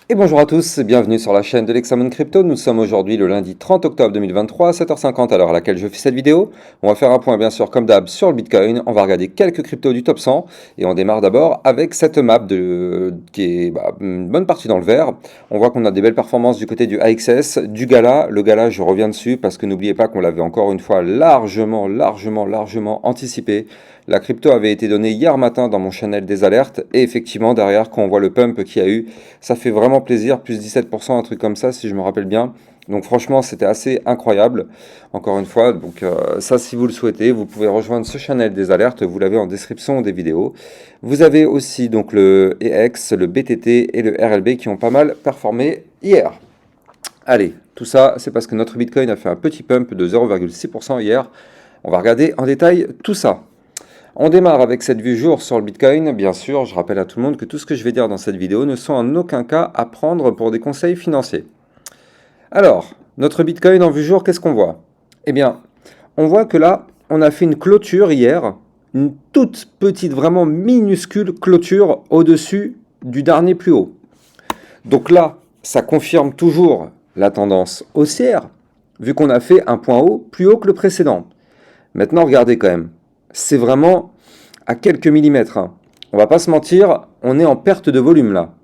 Et bonjour à tous, bienvenue sur la chaîne de l'Hexamone Crypto. Nous sommes aujourd'hui le lundi 30 octobre 2023 à 7h50 à l'heure à laquelle je fais cette vidéo. On va faire un point bien sûr comme d'hab sur le Bitcoin, on va regarder quelques cryptos du top 100 et on démarre d'abord avec cette map qui est une bonne partie dans le vert. On voit qu'on a des belles performances du côté du AXS, du Gala. Le Gala, je reviens dessus parce que n'oubliez pas qu'on l'avait encore une fois largement anticipé. La crypto avait été donnée hier matin dans mon channel des alertes et effectivement derrière quand on voit le pump qu'il y a eu, ça fait vraiment plaisir, plus 17%, un truc comme ça si je me rappelle bien. Donc franchement c'était assez incroyable, encore une fois, donc ça si vous le souhaitez, vous pouvez rejoindre ce channel des alertes, vous l'avez en description des vidéos. Vous avez aussi donc le EX, le BTT et le RLB qui ont pas mal performé hier. Allez, tout ça c'est parce que notre Bitcoin a fait un petit pump de 0,6% hier. On va regarder en détail tout ça. On démarre avec cette vue jour sur le Bitcoin. Bien sûr, je rappelle à tout le monde que tout ce que je vais dire dans cette vidéo ne sont en aucun cas à prendre pour des conseils financiers. Alors, notre Bitcoin en vue jour, qu'est-ce qu'on voit? Eh bien, on voit que là, on a fait une clôture hier, une toute petite, vraiment minuscule clôture au-dessus du dernier plus haut. Donc là, ça confirme toujours la tendance haussière, vu qu'on a fait un point haut plus haut que le précédent. Maintenant, regardez quand même. C'est vraiment à quelques millimètres. Hein. On va pas se mentir, on est en perte de volume là.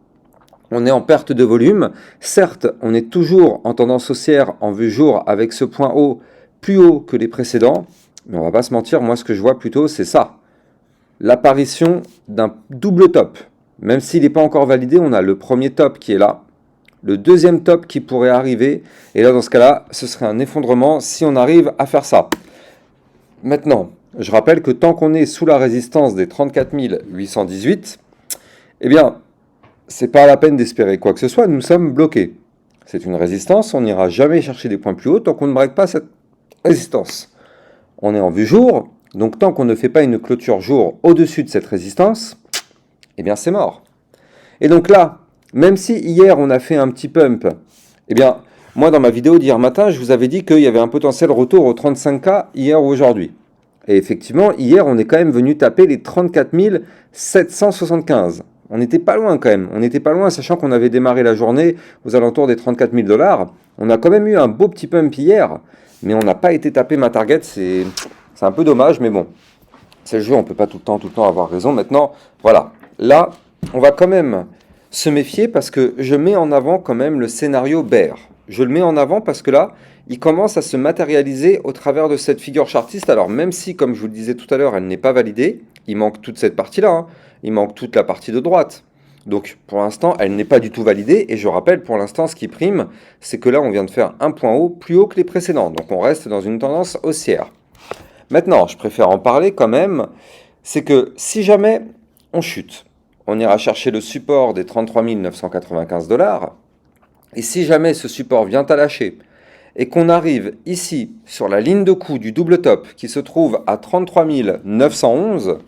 On est en perte de volume. Certes, on est toujours en tendance haussière en vue jour avec ce point haut plus haut que les précédents. Mais on va pas se mentir, moi ce que je vois plutôt c'est ça. L'apparition d'un double top. Même s'il n'est pas encore validé, on a le premier top qui est là. Le deuxième top qui pourrait arriver. Et là dans ce cas-là, ce serait un effondrement si on arrive à faire ça. Maintenant, je rappelle que tant qu'on est sous la résistance des 34 818, eh bien, c'est pas la peine d'espérer quoi que ce soit, nous sommes bloqués. C'est une résistance, on n'ira jamais chercher des points plus hauts tant qu'on ne break pas cette résistance. On est en vue jour, donc tant qu'on ne fait pas une clôture jour au-dessus de cette résistance, eh bien c'est mort. Et donc là, même si hier on a fait un petit pump, eh bien, moi dans ma vidéo d'hier matin, je vous avais dit qu'il y avait un potentiel retour au 35K hier ou aujourd'hui. Et effectivement, hier, on est quand même venu taper les 34 775. On n'était pas loin quand même. On n'était pas loin, sachant qu'on avait démarré la journée aux alentours des 34 000 $. On a quand même eu un beau petit pump hier, mais on n'a pas été tapé ma target. C'est un peu dommage, mais bon. C'est le jeu, on ne peut pas tout le temps avoir raison. Maintenant, voilà. Là, on va quand même se méfier parce que je mets en avant quand même le scénario bear. Je le mets en avant parce que là, il commence à se matérialiser au travers de cette figure chartiste. Alors même si, comme je vous le disais tout à l'heure, elle n'est pas validée, il manque toute cette partie-là, hein. Il manque toute la partie de droite. Donc pour l'instant, elle n'est pas du tout validée. Et je rappelle, pour l'instant, ce qui prime, c'est que là, on vient de faire un point haut plus haut que les précédents. Donc on reste dans une tendance haussière. Maintenant, je préfère en parler quand même, c'est que si jamais on chute, on ira chercher le support des 33 995 $. Et si jamais ce support vient à lâcher, et qu'on arrive ici sur la ligne de coup du double top qui se trouve à 33 911,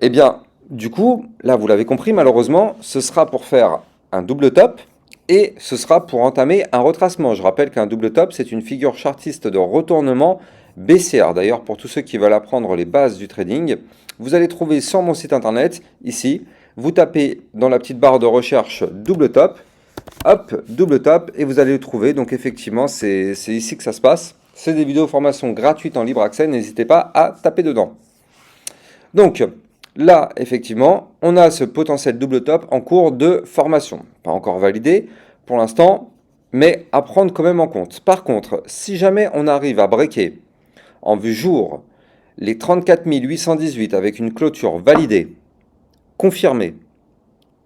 eh bien, du coup, là vous l'avez compris, malheureusement, ce sera pour faire un double top et ce sera pour entamer un retracement. Je rappelle qu'un double top, c'est une figure chartiste de retournement baissière. D'ailleurs, pour tous ceux qui veulent apprendre les bases du trading, vous allez trouver sur mon site internet, ici, vous tapez dans la petite barre de recherche double top, hop, double top, et vous allez le trouver. Donc effectivement, c'est ici que ça se passe. C'est des vidéos formation gratuites en libre accès, n'hésitez pas à taper dedans. Donc là, effectivement, on a ce potentiel double top en cours de formation. Pas encore validé pour l'instant, mais à prendre quand même en compte. Par contre, si jamais on arrive à breaker en vue jour les 34 818 avec une clôture validée, confirmée,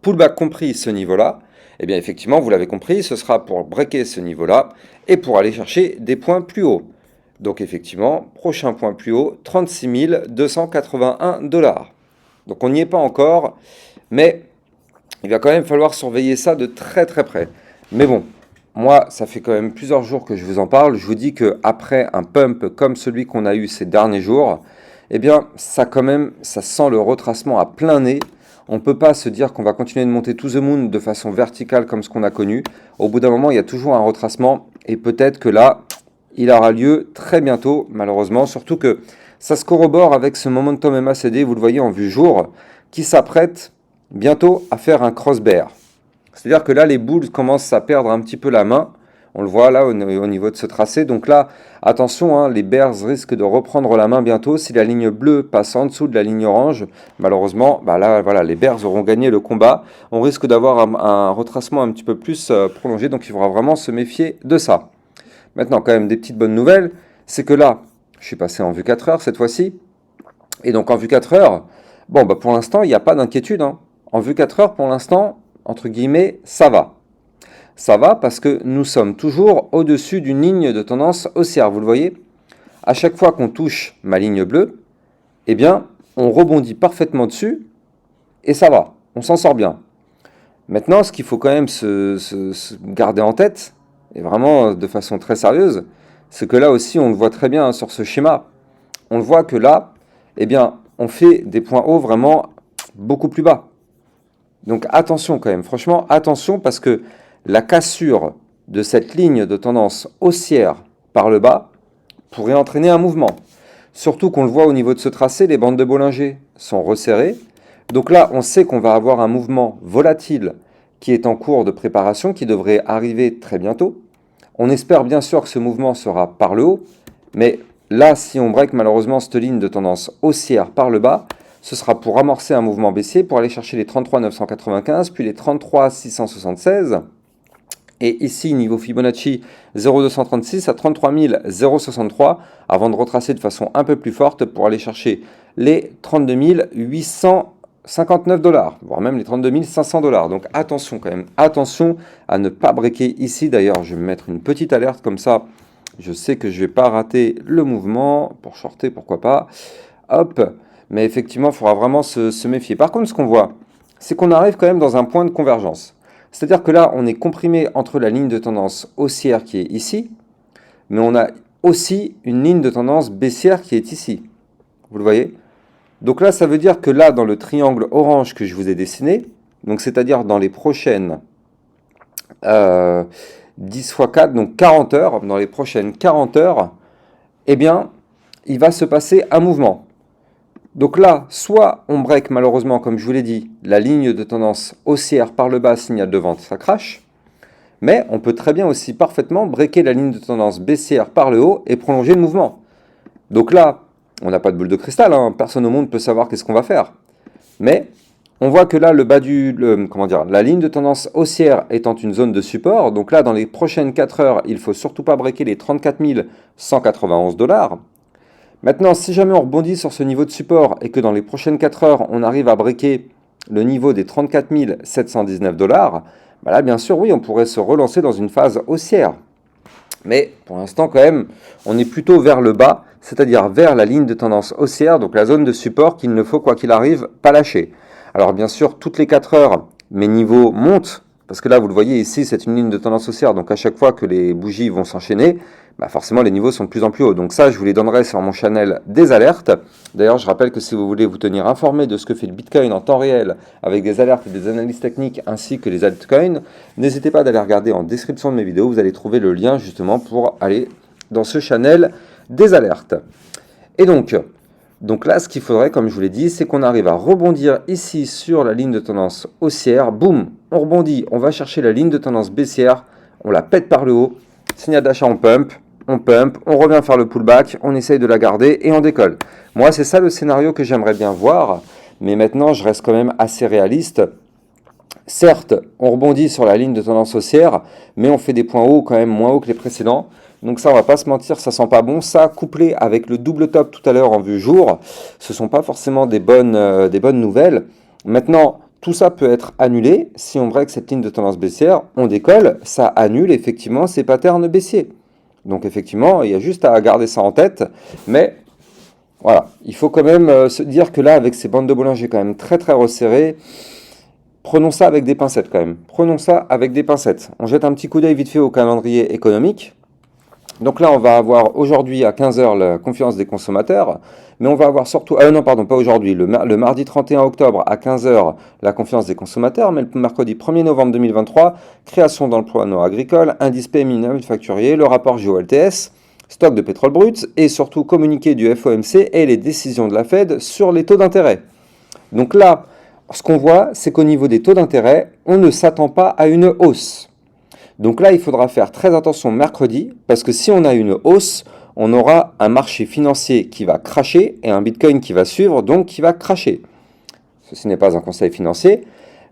pullback compris ce niveau-là, eh bien effectivement, vous l'avez compris, ce sera pour breaker ce niveau-là et pour aller chercher des points plus hauts. Donc effectivement, prochain point plus haut, 36 281 $. Donc on n'y est pas encore, mais il va quand même falloir surveiller ça de très près. Mais bon, moi, ça fait quand même plusieurs jours que je vous en parle. Je vous dis qu'après un pump comme celui qu'on a eu ces derniers jours, eh bien, ça sent le retracement à plein nez. On ne peut pas se dire qu'on va continuer de monter to the moon de façon verticale comme ce qu'on a connu. Au bout d'un moment, il y a toujours un retracement et peut-être que là, il aura lieu très bientôt, malheureusement. Surtout que ça se corrobore avec ce momentum MACD, vous le voyez en vue jour, qui s'apprête bientôt à faire un cross bear. C'est-à-dire que là, les boules commencent à perdre un petit peu la main. On le voit là au niveau de ce tracé. Donc là, attention, hein, les Bears risquent de reprendre la main bientôt. Si la ligne bleue passe en dessous de la ligne orange, malheureusement, bah là, voilà, les Bears auront gagné le combat. On risque d'avoir un retracement un petit peu plus prolongé. Donc il faudra vraiment se méfier de ça. Maintenant, quand même, des petites bonnes nouvelles. C'est que là, je suis passé en vue 4 heures cette fois-ci. Et donc en vue 4 heures, bon, bah pour l'instant, il n'y a pas d'inquiétude, hein. En vue 4 heures, pour l'instant, entre guillemets, ça va. Ça va parce que nous sommes toujours au-dessus d'une ligne de tendance haussière. Vous le voyez? À chaque fois qu'on touche ma ligne bleue, eh bien, on rebondit parfaitement dessus et ça va. On s'en sort bien. Maintenant, ce qu'il faut quand même se garder en tête, et vraiment de façon très sérieuse, c'est que là aussi, on le voit très bien hein, sur ce schéma. On le voit que là, eh bien, on fait des points hauts vraiment beaucoup plus bas. Donc attention quand même, franchement, attention parce que la cassure de cette ligne de tendance haussière par le bas pourrait entraîner un mouvement. Surtout qu'on le voit au niveau de ce tracé, les bandes de Bollinger sont resserrées. Donc là, on sait qu'on va avoir un mouvement volatile qui est en cours de préparation, qui devrait arriver très bientôt. On espère bien sûr que ce mouvement sera par le haut, mais là, si on break malheureusement cette ligne de tendance haussière par le bas, ce sera pour amorcer un mouvement baissier, pour aller chercher les 33 995, puis les 33 676. Et ici, niveau Fibonacci, 0,236 à 33 063, avant de retracer de façon un peu plus forte pour aller chercher les 32 859 $, voire même les 32 500 $. Donc attention quand même, attention à ne pas breaker ici. D'ailleurs, je vais me mettre une petite alerte comme ça. Je sais que je ne vais pas rater le mouvement. Pour shorter, pourquoi pas. Hop. Mais effectivement, il faudra vraiment se méfier. Par contre, ce qu'on voit, c'est qu'on arrive quand même dans un point de convergence. C'est-à-dire que là, on est comprimé entre la ligne de tendance haussière qui est ici, mais on a aussi une ligne de tendance baissière qui est ici. Vous le voyez? Donc là, ça veut dire que là, dans le triangle orange que je vous ai dessiné, donc c'est-à-dire dans les prochaines 10 x 4, donc 40 heures, dans les prochaines 40 heures, eh bien, il va se passer un mouvement. Donc là, soit on break malheureusement, comme je vous l'ai dit, la ligne de tendance haussière par le bas, signal de vente, ça crache. Mais on peut très bien aussi parfaitement breaker la ligne de tendance baissière par le haut et prolonger le mouvement. Donc là, on n'a pas de boule de cristal, hein, personne au monde peut savoir qu'est-ce qu'on va faire. Mais on voit que là, la ligne de tendance haussière étant une zone de support, donc là, dans les prochaines 4 heures, il ne faut surtout pas breaker les 34 191 $. Maintenant, si jamais on rebondit sur ce niveau de support et que dans les prochaines 4 heures, on arrive à breaker le niveau des 34 719 $, bah là, bien sûr, oui, on pourrait se relancer dans une phase haussière. Mais pour l'instant, quand même, on est plutôt vers le bas, c'est-à-dire vers la ligne de tendance haussière, donc la zone de support qu'il ne faut, quoi qu'il arrive, pas lâcher. Alors bien sûr, toutes les 4 heures, mes niveaux montent, parce que là, vous le voyez ici, c'est une ligne de tendance haussière, donc à chaque fois que les bougies vont s'enchaîner, bah forcément les niveaux sont de plus en plus hauts. Donc ça, je vous les donnerai sur mon channel des alertes. D'ailleurs, je rappelle que si vous voulez vous tenir informé de ce que fait le Bitcoin en temps réel, avec des alertes et des analyses techniques, ainsi que les altcoins, n'hésitez pas d'aller regarder en description de mes vidéos, vous allez trouver le lien justement pour aller dans ce channel des alertes. Et donc là, ce qu'il faudrait, comme je vous l'ai dit, c'est qu'on arrive à rebondir ici sur la ligne de tendance haussière. Boum, on rebondit, on va chercher la ligne de tendance baissière, on la pète par le haut, signal d'achat, on pump, on revient faire le pullback, on essaye de la garder et on décolle. Moi, c'est ça le scénario que j'aimerais bien voir, mais maintenant, je reste quand même assez réaliste. Certes, on rebondit sur la ligne de tendance haussière, mais on fait des points hauts quand même moins hauts que les précédents. Donc ça, on va pas se mentir, ça sent pas bon. Ça, couplé avec le double top tout à l'heure en vue jour, ce sont pas forcément des bonnes nouvelles. Maintenant, tout ça peut être annulé. Si on break cette ligne de tendance baissière, on décolle, ça annule effectivement ces patterns baissiers. Donc effectivement, il y a juste à garder ça en tête. Mais voilà, il faut quand même se dire que là, avec ces bandes de Bollinger quand même très très resserrées, prenons ça avec des pincettes quand même. Prenons ça avec des pincettes. On jette un petit coup d'œil vite fait au calendrier économique. Donc là, on va avoir aujourd'hui à 15 h la confiance des consommateurs, mais on va avoir surtout... non, pardon, pas aujourd'hui. Le mardi 31 octobre à 15 h la confiance des consommateurs, mais le mercredi 1er novembre 2023, création d'emplois non agricoles, indice PMI manufacturier, le rapport GOLTS, stock de pétrole brut et surtout communiqué du FOMC et les décisions de la Fed sur les taux d'intérêt. Donc là, ce qu'on voit, c'est qu'au niveau des taux d'intérêt, on ne s'attend pas à une hausse. Donc là, il faudra faire très attention mercredi, parce que si on a une hausse, on aura un marché financier qui va cracher et un Bitcoin qui va suivre, donc qui va cracher. Ceci n'est pas un conseil financier,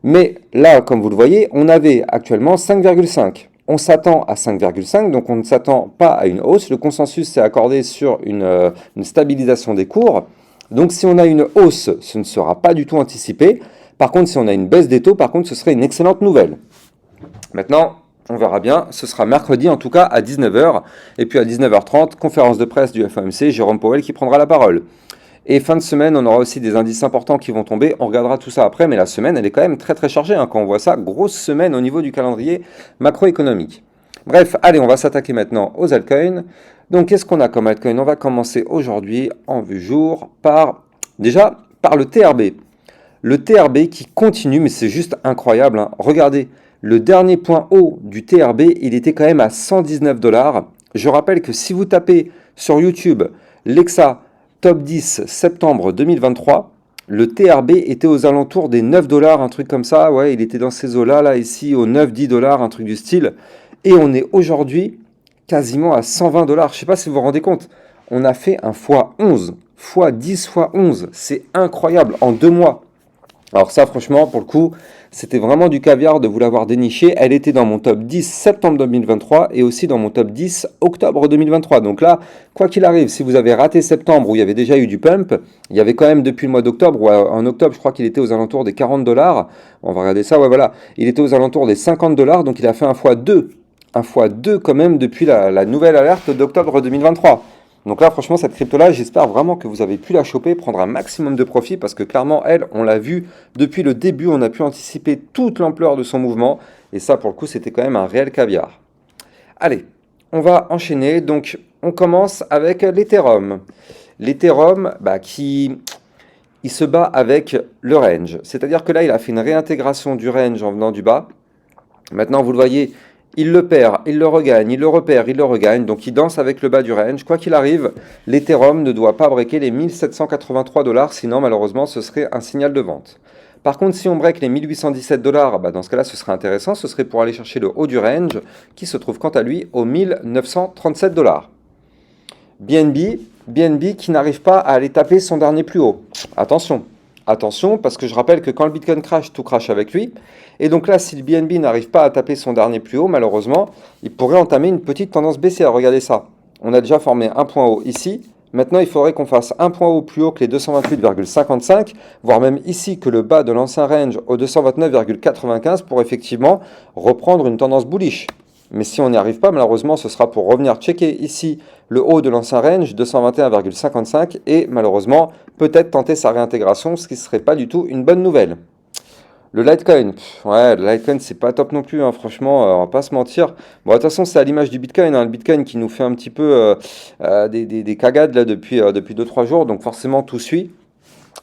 mais là, comme vous le voyez, on avait actuellement 5,5. On s'attend à 5,5, donc on ne s'attend pas à une hausse. Le consensus s'est accordé sur une stabilisation des cours. Donc si on a une hausse, ce ne sera pas du tout anticipé. Par contre, si on a une baisse des taux, par contre, ce serait une excellente nouvelle. Maintenant, on verra bien, ce sera mercredi en tout cas à 19h. Et puis à 19h30, conférence de presse du FOMC, Jérôme Powell qui prendra la parole. Et fin de semaine, on aura aussi des indices importants qui vont tomber. On regardera tout ça après, mais la semaine, elle est quand même très très chargée. Quand on voit ça, grosse semaine au niveau du calendrier macroéconomique. Bref, allez, on va s'attaquer maintenant aux altcoins. Donc, qu'est-ce qu'on a comme altcoin? On va commencer aujourd'hui en vue jour déjà par le TRB. Le TRB qui continue, mais c'est juste incroyable. Regardez, le dernier point haut du TRB, il était quand même à 119 $. Je rappelle que si vous tapez sur YouTube Lexa Top 10 septembre 2023, le TRB était aux alentours des 9 $, un truc comme ça. Ouais, il était dans ces eaux-là, là, ici, aux 9-10 $, un truc du style. Et on est aujourd'hui quasiment à 120 $. Je ne sais pas si vous vous rendez compte. On a fait un x11, x10, x11. C'est incroyable en 2 mois. Alors ça, franchement, pour le coup, c'était vraiment du caviar de vous l'avoir déniché. Elle était dans mon top 10 septembre 2023 et aussi dans mon top 10 octobre 2023. Donc là, quoi qu'il arrive, si vous avez raté septembre où il y avait déjà eu du pump, il y avait quand même depuis le mois d'octobre, ou en octobre, je crois qu'il était aux alentours des 40 $. On va regarder ça, ouais, voilà. Il était aux alentours des 50 $, donc il a fait un x2. Un x2 quand même depuis la nouvelle alerte d'octobre 2023. Donc là, franchement, cette crypto-là, j'espère vraiment que vous avez pu la choper, prendre un maximum de profit, parce que clairement, elle, on l'a vu depuis le début, on a pu anticiper toute l'ampleur de son mouvement, et ça, pour le coup, c'était quand même un réel caviar. Allez, on va enchaîner. Donc, on commence avec l'Ethereum. L'Ethereum, il se bat avec le range. C'est-à-dire que là, il a fait une réintégration du range en venant du bas. Maintenant, vous le voyez, il le perd, il le regagne, il le repère, il le regagne, donc il danse avec le bas du range. Quoi qu'il arrive, l'Ethereum ne doit pas breaker les 1783 $, sinon malheureusement ce serait un signal de vente. Par contre, si on break les 1817 $, dans ce cas-là ce serait intéressant, ce serait pour aller chercher le haut du range, qui se trouve quant à lui aux 1937 $. BNB qui n'arrive pas à aller taper son dernier plus haut. Attention, attention, parce que je rappelle que quand le Bitcoin crash, tout crache avec lui. Et donc là, si le BNB n'arrive pas à taper son dernier plus haut, malheureusement, il pourrait entamer une petite tendance baissière. Regardez ça. On a déjà formé un point haut ici. Maintenant, il faudrait qu'on fasse un point haut plus haut que les 228,55, voire même ici que le bas de l'ancien range au 229,95 pour effectivement reprendre une tendance bullish. Mais si on n'y arrive pas, malheureusement, ce sera pour revenir checker ici le haut de l'ancien range, 221,55, et malheureusement, peut-être tenter sa réintégration, ce qui ne serait pas du tout une bonne nouvelle. Le Litecoin, ouais, le Litecoin, c'est pas top non plus, franchement, on va pas se mentir. Bon, de toute façon, c'est à l'image du Bitcoin, le Bitcoin qui nous fait un petit peu des cagades là, depuis 2-3 jours, donc forcément tout suit.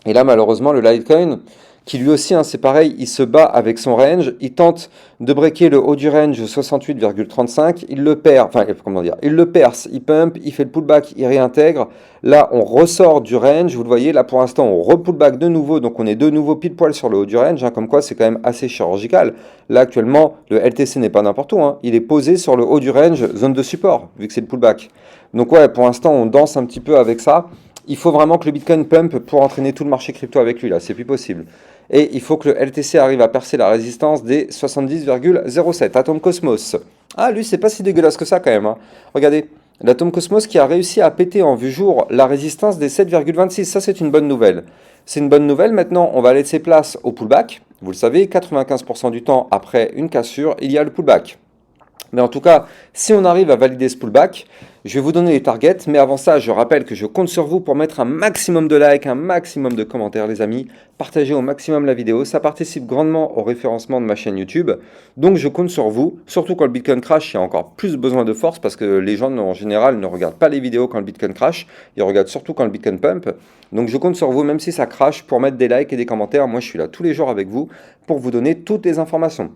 Et là, malheureusement, le Litecoin, qui lui aussi, c'est pareil, il se bat avec son range, il tente de breaker le haut du range 68,35, il le perd, il le perce, il pump, il fait le pullback, il réintègre. Là, on ressort du range, vous le voyez, là pour l'instant, on repullback de nouveau, donc on est de nouveau pile poil sur le haut du range, comme quoi c'est quand même assez chirurgical. Là, actuellement, le LTC n'est pas n'importe où, il est posé sur le haut du range, zone de support, vu que c'est le pullback. Donc ouais, pour l'instant, on danse un petit peu avec ça. Il faut vraiment que le Bitcoin pump pour entraîner tout le marché crypto avec lui, là, c'est plus possible. Et il faut que le LTC arrive à percer la résistance des 70,07. Atom Cosmos. Ah, lui, c'est pas si dégueulasse que ça quand même. Regardez, l'Atom Cosmos qui a réussi à péter en vue jour la résistance des 7,26. Ça, c'est une bonne nouvelle. C'est une bonne nouvelle. Maintenant, on va laisser place au pullback. Vous le savez, 95% du temps après une cassure, il y a le pullback. Mais en tout cas, si on arrive à valider ce pullback, je vais vous donner les targets. Mais avant ça, je rappelle que je compte sur vous pour mettre un maximum de likes, un maximum de commentaires, les amis. Partagez au maximum la vidéo. Ça participe grandement au référencement de ma chaîne YouTube. Donc, je compte sur vous. Surtout quand le Bitcoin crash, il y a encore plus besoin de force parce que les gens, en général, ne regardent pas les vidéos quand le Bitcoin crash. Ils regardent surtout quand le Bitcoin pump. Donc, je compte sur vous, même si ça crash, pour mettre des likes et des commentaires. Moi, je suis là tous les jours avec vous pour vous donner toutes les informations.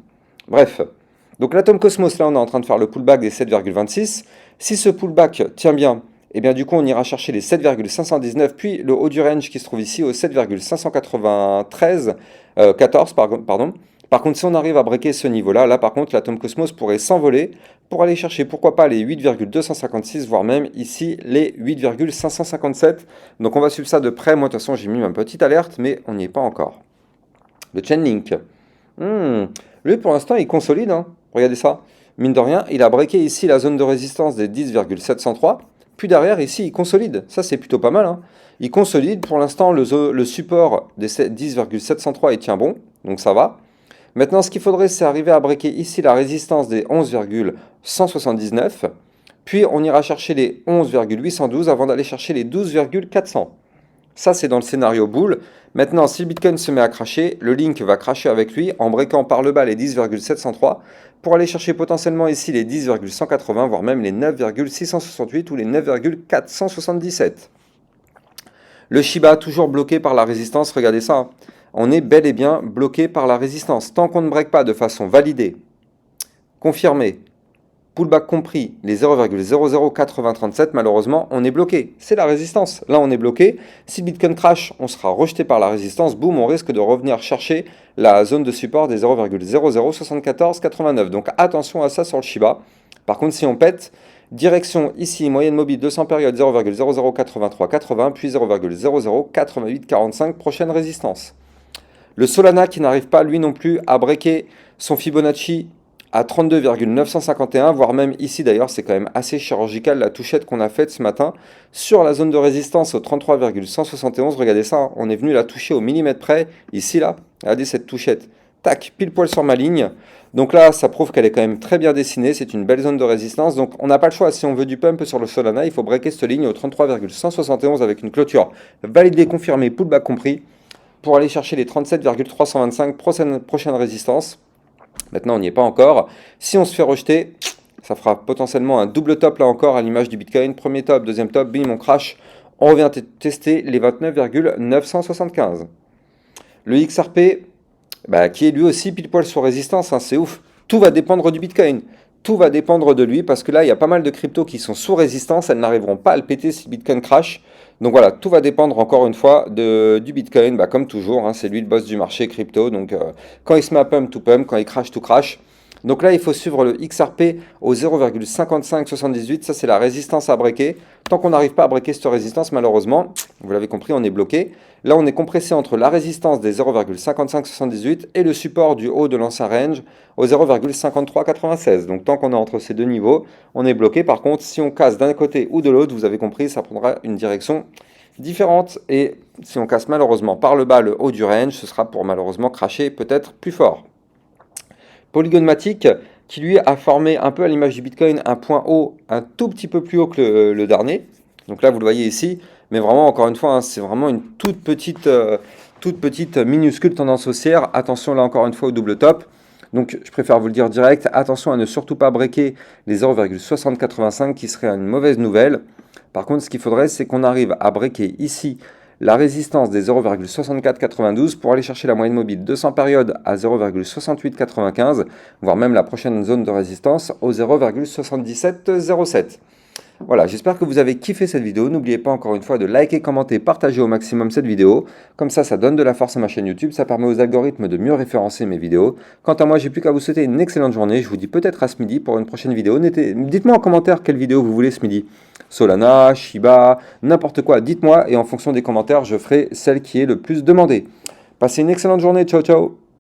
Bref. Donc l'Atom Cosmos, là, on est en train de faire le pullback des 7,26. Si ce pullback tient bien et bien du coup on ira chercher les 7,519, puis le haut du range qui se trouve ici au 7,593, 14 pardon. Par contre, si on arrive à breaker ce niveau-là, là par contre l'Atom Cosmos pourrait s'envoler pour aller chercher pourquoi pas les 8,256, voire même ici les 8,557. Donc on va suivre ça de près. Moi de toute façon j'ai mis ma petite alerte, mais on n'y est pas encore. Le Chainlink. Lui pour l'instant il consolide, hein. Regardez ça. Mine de rien, il a breaké ici la zone de résistance des 10,703. Puis derrière, ici, il consolide. Ça, c'est plutôt pas mal, hein. Il consolide. Pour l'instant, le support des 10,703, il tient bon. Donc ça va. Maintenant, ce qu'il faudrait, c'est arriver à breaker ici la résistance des 11,179. Puis, on ira chercher les 11,812 avant d'aller chercher les 12,400. Ça, c'est dans le scénario bull. Maintenant, si le Bitcoin se met à cracher, le Link va cracher avec lui en breakant par le bas les 10,703 pour aller chercher potentiellement ici les 10,180, voire même les 9,668 ou les 9,477. Le Shiba, toujours bloqué par la résistance, regardez ça, hein. On est bel et bien bloqué par la résistance. Tant qu'on ne break pas de façon validée, confirmée, pullback compris, les 0,008037, malheureusement, on est bloqué. C'est la résistance. Là, on est bloqué. Si Bitcoin crash, on sera rejeté par la résistance. Boum, on risque de revenir chercher la zone de support des 0,007489. Donc, attention à ça sur le Shiba. Par contre, si on pète, direction ici, moyenne mobile 200 périodes 0,008380, puis 0,008845, prochaine résistance. Le Solana qui n'arrive pas, lui non plus, à breaker son Fibonacci à 32,951, voire même ici d'ailleurs, c'est quand même assez chirurgical la touchette qu'on a faite ce matin sur la zone de résistance au 33,171. Regardez ça, hein, on est venu la toucher au millimètre près, ici là, regardez cette touchette, tac, pile poil sur ma ligne. Donc là, ça prouve qu'elle est quand même très bien dessinée, c'est une belle zone de résistance, donc on n'a pas le choix, si on veut du pump sur le Solana, il faut breaker cette ligne au 33,171 avec une clôture validée, confirmée, pullback compris, pour aller chercher les 37,325 prochaines résistances. Maintenant, on n'y est pas encore. Si on se fait rejeter, ça fera potentiellement un double top là encore à l'image du Bitcoin. Premier top, deuxième top, bim, on crash. On revient tester les 29,975. Le XRP, qui est lui aussi pile poil sur résistance, hein, c'est ouf. Tout va dépendre du Bitcoin. Tout va dépendre de lui parce que là, il y a pas mal de cryptos qui sont sous résistance. Elles n'arriveront pas à le péter si Bitcoin crash. Donc voilà, tout va dépendre encore une fois du Bitcoin, comme toujours, hein, c'est lui le boss du marché crypto. Donc quand il se met à pump, tout pump, quand il crash, tout crash. Donc là, il faut suivre le XRP au 0,5578. Ça, c'est la résistance à breaker. Tant qu'on n'arrive pas à breaker cette résistance, malheureusement, vous l'avez compris, on est bloqué. Là, on est compressé entre la résistance des 0,5578 et le support du haut de l'ancien range au 0,5396. Donc tant qu'on est entre ces deux niveaux, on est bloqué. Par contre, si on casse d'un côté ou de l'autre, vous avez compris, ça prendra une direction différente. Et si on casse malheureusement par le bas le haut du range, ce sera pour malheureusement cracher peut-être plus fort. Polygon Matic, qui lui a formé un peu à l'image du Bitcoin un point haut, un tout petit peu plus haut que le dernier. Donc là, vous le voyez ici. Mais vraiment, encore une fois, hein, c'est vraiment une toute petite minuscule tendance haussière. Attention là encore une fois au double top. Donc je préfère vous le dire direct, attention à ne surtout pas breaker les 0,6085 qui serait une mauvaise nouvelle. Par contre, ce qu'il faudrait, c'est qu'on arrive à breaker ici la résistance des 0,6492 pour aller chercher la moyenne mobile 200 périodes à 0,6895, voire même la prochaine zone de résistance au 0,7707. Voilà, j'espère que vous avez kiffé cette vidéo. N'oubliez pas encore une fois de liker, commenter, partager au maximum cette vidéo. Comme ça donne de la force à ma chaîne YouTube. Ça permet aux algorithmes de mieux référencer mes vidéos. Quant à moi, j'ai plus qu'à vous souhaiter une excellente journée. Je vous dis peut-être à ce midi pour une prochaine vidéo. Dites-moi en commentaire quelle vidéo vous voulez ce midi. Solana, Shiba, n'importe quoi. Dites-moi et en fonction des commentaires, je ferai celle qui est le plus demandée. Passez une excellente journée. Ciao, ciao.